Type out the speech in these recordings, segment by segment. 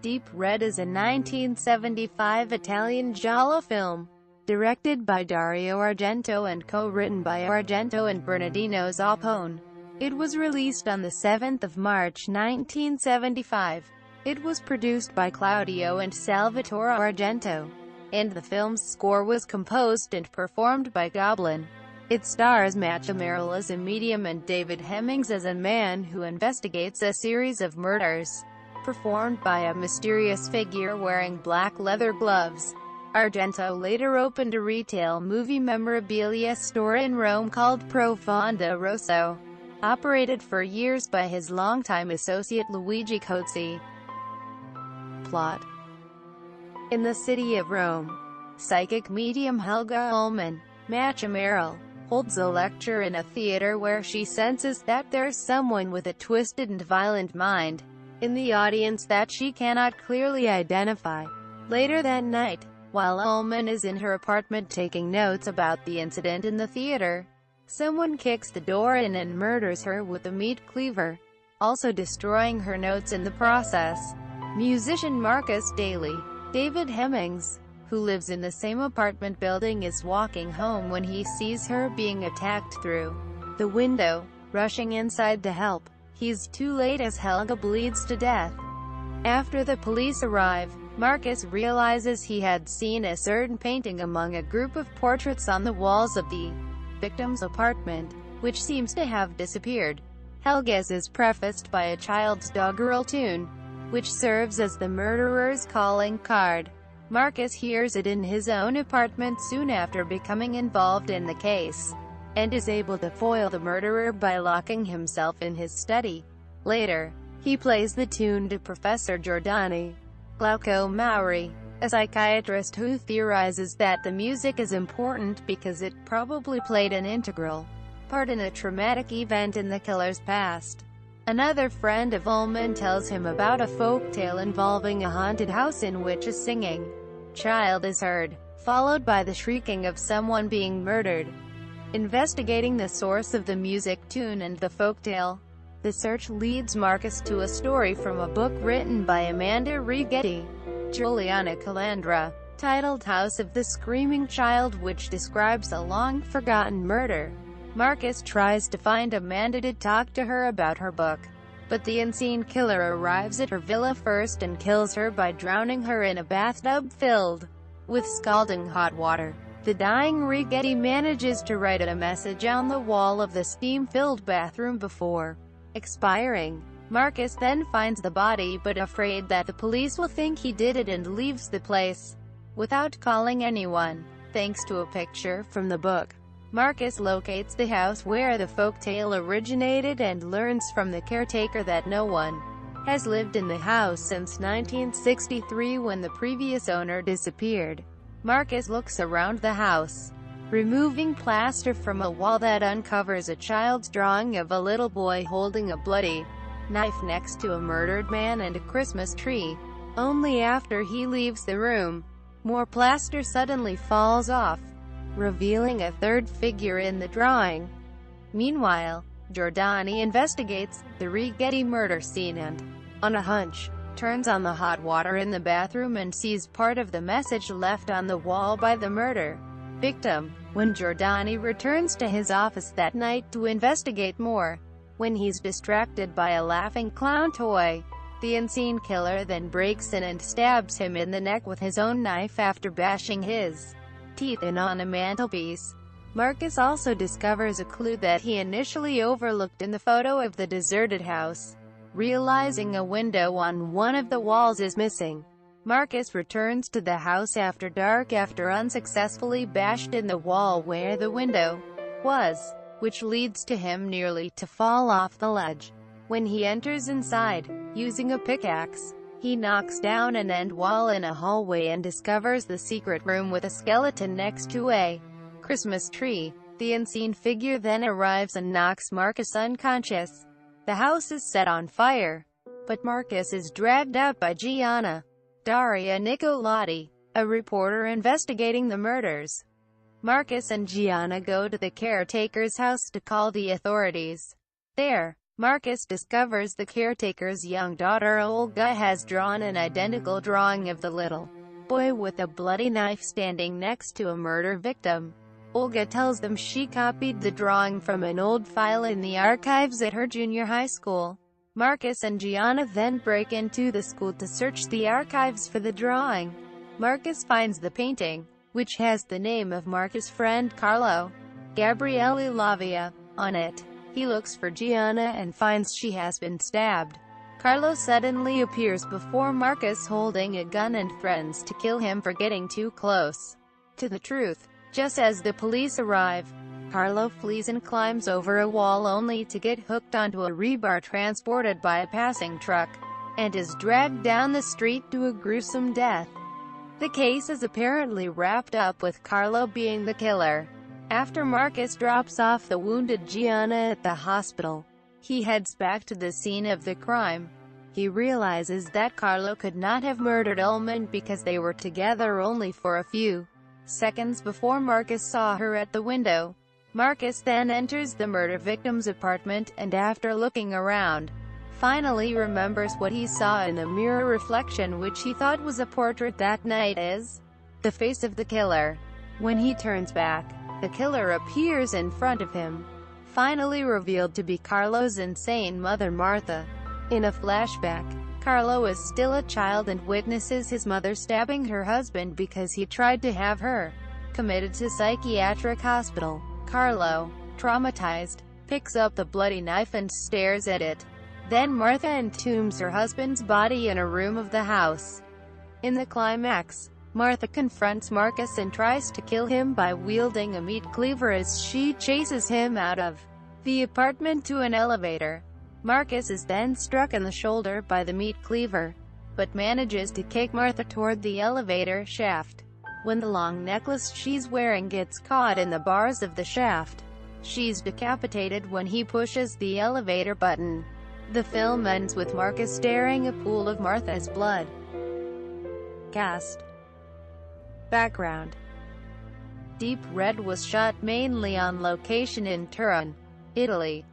Deep Red is a 1975 Italian giallo film, directed by Dario Argento and co-written by Argento and Bernardino Zappone. It was released on 7 March 1975. It was produced by Claudio and Salvatore Argento, and the film's score was composed and performed by Goblin. It stars Macha Merrill as a medium and David Hemmings as a man who investigates a series of murders, performed by a mysterious figure wearing black leather gloves. Argento later opened a retail movie memorabilia store in Rome called Profondo Rosso, operated for years by his longtime associate Luigi Cozzi. Plot: in the city of Rome, psychic medium Helga Ullman, Macha Merrill, holds a lecture in a theater where she senses that there's someone with a twisted and violent mind in the audience that she cannot clearly identify. Later that night, while Ullman is in her apartment taking notes about the incident in the theater, someone kicks the door in and murders her with a meat cleaver, also destroying her notes in the process. Musician Marcus Daly, David Hemmings, who lives in the same apartment building, is walking home when he sees her being attacked through the window. Rushing inside to help, he's too late as Helga bleeds to death. After the police arrive, Marcus realizes he had seen a certain painting among a group of portraits on the walls of the victim's apartment, which seems to have disappeared. Helga's is prefaced by a child's doggerel tune, which serves as the murderer's calling card. Marcus hears it in his own apartment soon after becoming involved in the case, and is able to foil the murderer by locking himself in his study. Later, he plays the tune to Professor Giordani, Glauco Mauri, a psychiatrist who theorizes that the music is important because it probably played an integral part in a traumatic event in the killer's past. Another friend of Ullman tells him about a folktale involving a haunted house in which a singing child is heard, followed by the shrieking of someone being murdered. Investigating the source of the music tune and the folktale, the search leads Marcus to a story from a book written by Amanda Righetti, Giuliana Calandra, titled House of the Screaming Child, which describes a long-forgotten murder. Marcus tries to find Amanda to talk to her about her book, but the unseen killer arrives at her villa first and kills her by drowning her in a bathtub filled with scalding hot water. The dying Righetti manages to write a message on the wall of the steam-filled bathroom before expiring. Marcus then finds the body, but afraid that the police will think he did it, and leaves the place without calling anyone. Thanks to a picture from the book, Marcus locates the house where the folktale originated and learns from the caretaker that no one has lived in the house since 1963, when the previous owner disappeared. Marcus looks around the house, removing plaster from a wall that uncovers a child's drawing of a little boy holding a bloody knife next to a murdered man and a Christmas tree. Only after he leaves the room, more plaster suddenly falls off, revealing a third figure in the drawing. Meanwhile, Giordani investigates the Righetti murder scene and, on a hunch, turns on the hot water in the bathroom and sees part of the message left on the wall by the murder victim. When Giordani returns to his office that night to investigate more, when he's distracted by a laughing clown toy, the unseen killer then breaks in and stabs him in the neck with his own knife after bashing his teeth in on a mantelpiece. Marcus also discovers a clue that he initially overlooked in the photo of the deserted house. Realizing a window on one of the walls is missing, Marcus returns to the house after dark after unsuccessfully bashed in the wall where the window was, which leads to him nearly to fall off the ledge. When he enters inside, using a pickaxe, he knocks down an end wall in a hallway and discovers the secret room with a skeleton next to a Christmas tree. The unseen figure then arrives and knocks Marcus unconscious. The house is set on fire, but Marcus is dragged out by Gianna, Daria Nicolati, a reporter investigating the murders. Marcus and Gianna go to the caretaker's house to call the authorities. There, Marcus discovers the caretaker's young daughter Olga has drawn an identical drawing of the little boy with a bloody knife standing next to a murder victim. Olga tells them she copied the drawing from an old file in the archives at her junior high school. Marcus and Gianna then break into the school to search the archives for the drawing. Marcus finds the painting, which has the name of Marcus' friend Carlo Gabriele Lavia on it. He looks for Gianna and finds she has been stabbed. Carlo suddenly appears before Marcus holding a gun and threatens to kill him for getting too close to the truth. Just as the police arrive, Carlo flees and climbs over a wall only to get hooked onto a rebar transported by a passing truck, and is dragged down the street to a gruesome death. The case is apparently wrapped up with Carlo being the killer. After Marcus drops off the wounded Gianna at the hospital, he heads back to the scene of the crime. He realizes that Carlo could not have murdered Ullman because they were together only for a few seconds before Marcus saw her at the window. Marcus then enters the murder victim's apartment, and after looking around, finally remembers what he saw in a mirror reflection which he thought was a portrait that night is the face of the killer. When he turns back, the killer appears in front of him, finally revealed to be Carlo's insane mother Martha. In a flashback, Carlo is still a child and witnesses his mother stabbing her husband because he tried to have her committed to psychiatric hospital. Carlo, traumatized, picks up the bloody knife and stares at it. Then Martha entombs her husband's body in a room of the house. In the climax, Martha confronts Marcus and tries to kill him by wielding a meat cleaver as she chases him out of the apartment to an elevator. Marcus is then struck in the shoulder by the meat cleaver, but manages to kick Martha toward the elevator shaft. When the long necklace she's wearing gets caught in the bars of the shaft, she's decapitated when he pushes the elevator button. The film ends with Marcus staring a pool of Martha's blood. Cast. Background. Deep Red was shot mainly on location in Turin, Italy.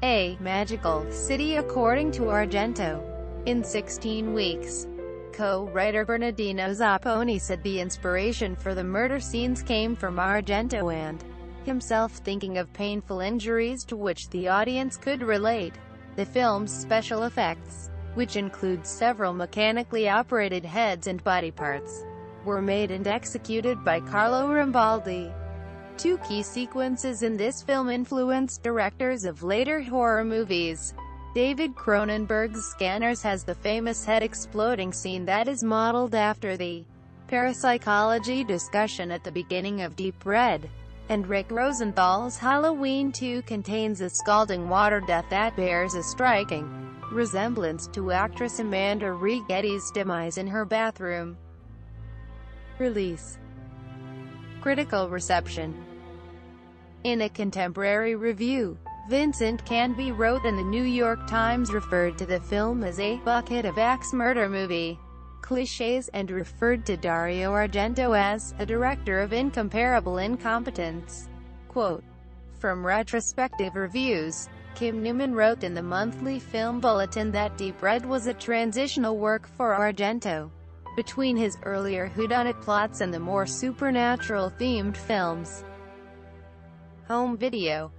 A magical city according to Argento. In 16 weeks. Co-writer Bernardino Zapponi said the inspiration for the murder scenes came from Argento and himself thinking of painful injuries to which the audience could relate. The film's special effects, which include several mechanically operated heads and body parts, were made and executed by Carlo Rambaldi. Two key sequences in this film influenced directors of later horror movies. David Cronenberg's Scanners has the famous head exploding scene that is modeled after the parapsychology discussion at the beginning of Deep Red. And Rick Rosenthal's Halloween 2 contains a scalding water death that bears a striking resemblance to actress Amanda Righetti's demise in her bathroom. Release. Critical reception. In a contemporary review, Vincent Canby wrote, and the New York Times referred to the film as a bucket of axe murder movie cliches, and referred to Dario Argento as a director of incomparable incompetence. Quote from retrospective reviews, Kim Newman wrote in the monthly film bulletin that Deep Red was a transitional work for Argento between his earlier whodunit plots and the more supernatural-themed films. Home video.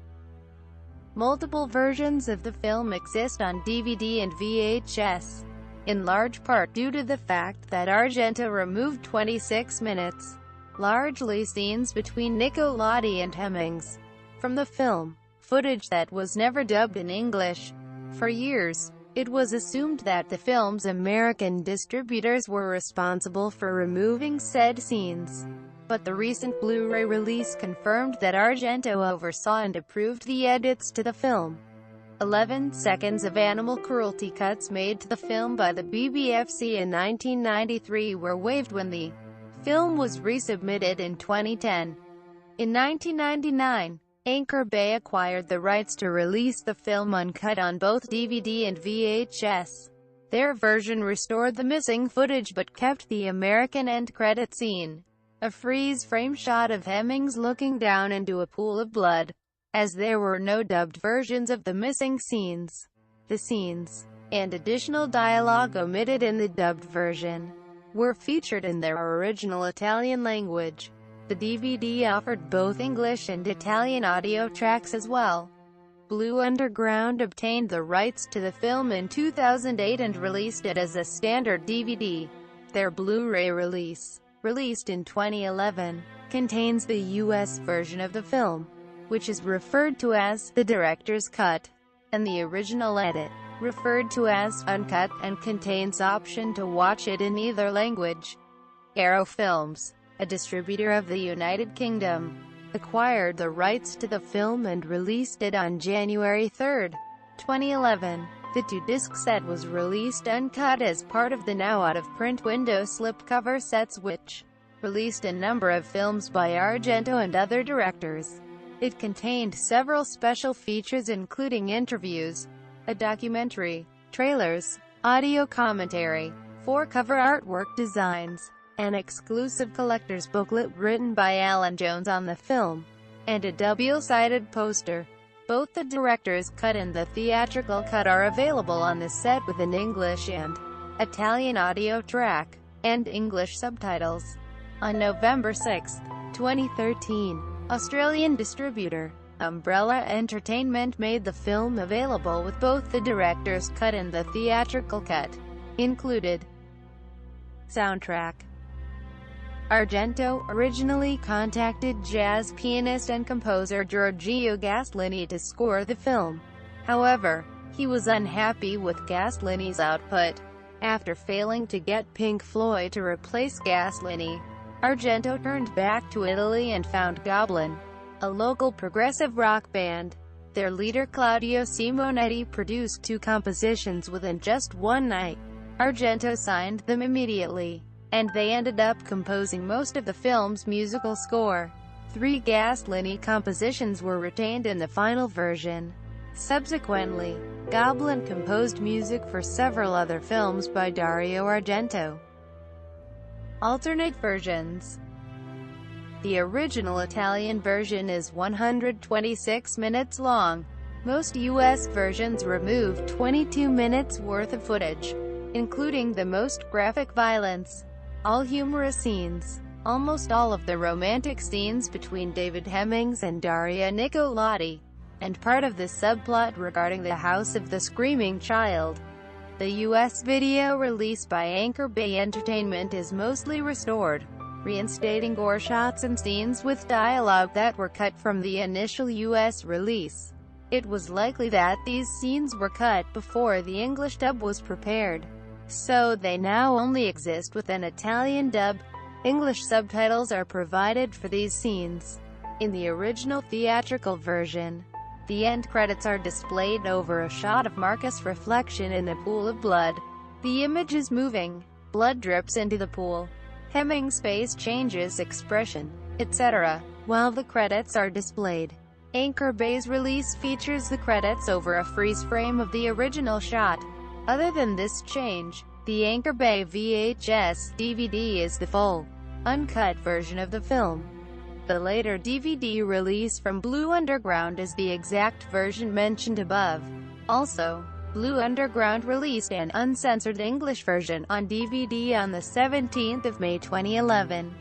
Multiple versions of the film exist on DVD and VHS, in large part due to the fact that Argento removed 26 minutes, largely scenes between Nico Lotti and Hemmings, from the film, footage that was never dubbed in English. For years, it was assumed that the film's American distributors were responsible for removing said scenes. But the recent Blu-ray release confirmed that Argento oversaw and approved the edits to the film. 11 seconds of animal cruelty cuts made to the film by the BBFC in 1993 were waived when the film was resubmitted in 2010. In 1999, Anchor Bay acquired the rights to release the film uncut on both DVD and VHS. Their version restored the missing footage but kept the American end credit scene, a freeze-frame shot of Hemmings looking down into a pool of blood. as there were no dubbed versions of the missing scenes. The scenes, and additional dialogue omitted in the dubbed version, were featured in their original Italian language. The DVD offered both English and Italian audio tracks as well. Blue Underground obtained the rights to the film in 2008 and released it as a standard DVD. Their Blu-ray release, released in 2011, contains the US version of the film, which is referred to as the director's cut, and the original edit, referred to as uncut, and contains option to watch it in either language. Arrow Films, a distributor of the United Kingdom, acquired the rights to the film and released it on January 3, 2011. The two-disc set was released uncut as part of the now out-of-print window slipcover sets, which released a number of films by Argento and other directors. It contained several special features including interviews, a documentary, trailers, audio commentary, 4 cover artwork designs, an exclusive collector's booklet written by Alan Jones on the film, and a double-sided poster. Both the director's cut and the theatrical cut are available on the set with an English and Italian audio track, and English subtitles. On November 6, 2013, Australian distributor Umbrella Entertainment made the film available with both the director's cut and the theatrical cut included. Soundtrack. Argento originally contacted jazz pianist and composer Giorgio Gaslini to score the film. However, he was unhappy with Gaslini's output. After failing to get Pink Floyd to replace Gaslini, Argento turned back to Italy and found Goblin, a local progressive rock band. Their leader Claudio Simonetti produced 2 compositions within just one night. Argento signed them immediately, and they ended up composing most of the film's musical score. 3 Gaslini compositions were retained in the final version. Subsequently, Goblin composed music for several other films by Dario Argento. Alternate versions. The original Italian version is 126 minutes long. Most US versions remove 22 minutes worth of footage, including the most graphic violence, all humorous scenes, almost all of the romantic scenes between David Hemmings and Daria Nicolodi, and part of the subplot regarding the House of the Screaming Child. The US video release by Anchor Bay Entertainment is mostly restored, reinstating gore shots and scenes with dialogue that were cut from the initial US release. It was likely that these scenes were cut before the English dub was prepared, so they now only exist with an Italian dub. English subtitles are provided for these scenes. In the original theatrical version, the end credits are displayed over a shot of Marcus' reflection in a pool of blood. The image is moving, blood drips into the pool, Hemmings' face changes expression, etc., while the credits are displayed. Anchor Bay's release features the credits over a freeze frame of the original shot. Other than this change, the Anchor Bay VHS DVD is the full, uncut version of the film. The later DVD release from Blue Underground is the exact version mentioned above. Also, Blue Underground released an uncensored English version on DVD on the 17th of May 2011.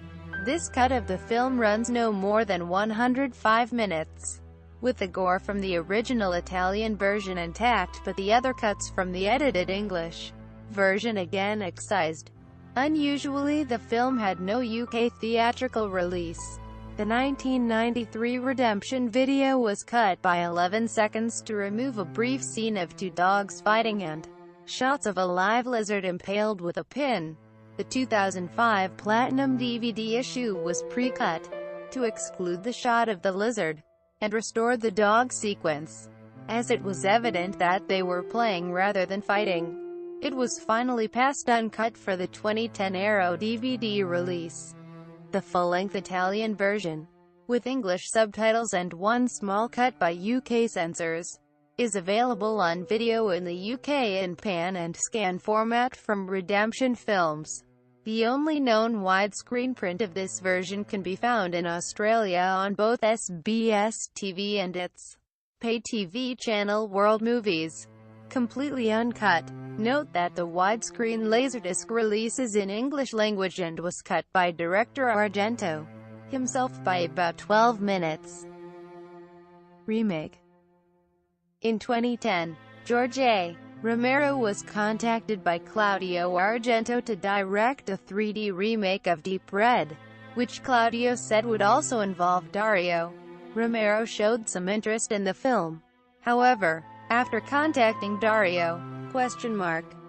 This cut of the film runs no more than 105 minutes, with the gore from the original Italian version intact but the other cuts from the edited English version again excised. Unusually, the film had no UK theatrical release. The 1993 Redemption video was cut by 11 seconds to remove a brief scene of 2 dogs fighting and shots of a live lizard impaled with a pin. The 2005 Platinum DVD issue was pre-cut to exclude the shot of the lizard and restore the dog sequence, as it was evident that they were playing rather than fighting. It was finally passed uncut for the 2010 Arrow DVD release. The full-length Italian version, with English subtitles and one small cut by UK censors, is available on video in the UK in pan and scan format from Redemption Films. The only known widescreen print of this version can be found in Australia on both SBS TV and its pay TV channel World Movies. Completely uncut. Note that the widescreen Laserdisc release is in English language and was cut by director Argento himself by about 12 minutes. Remake. In 2010, George A. Romero was contacted by Claudio Argento to direct a 3D remake of Deep Red, which Claudio said would also involve Dario. Romero showed some interest in the film. However, after contacting Dario,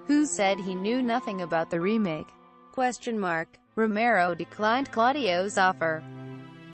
who said he knew nothing about the remake, Romero declined Claudio's offer.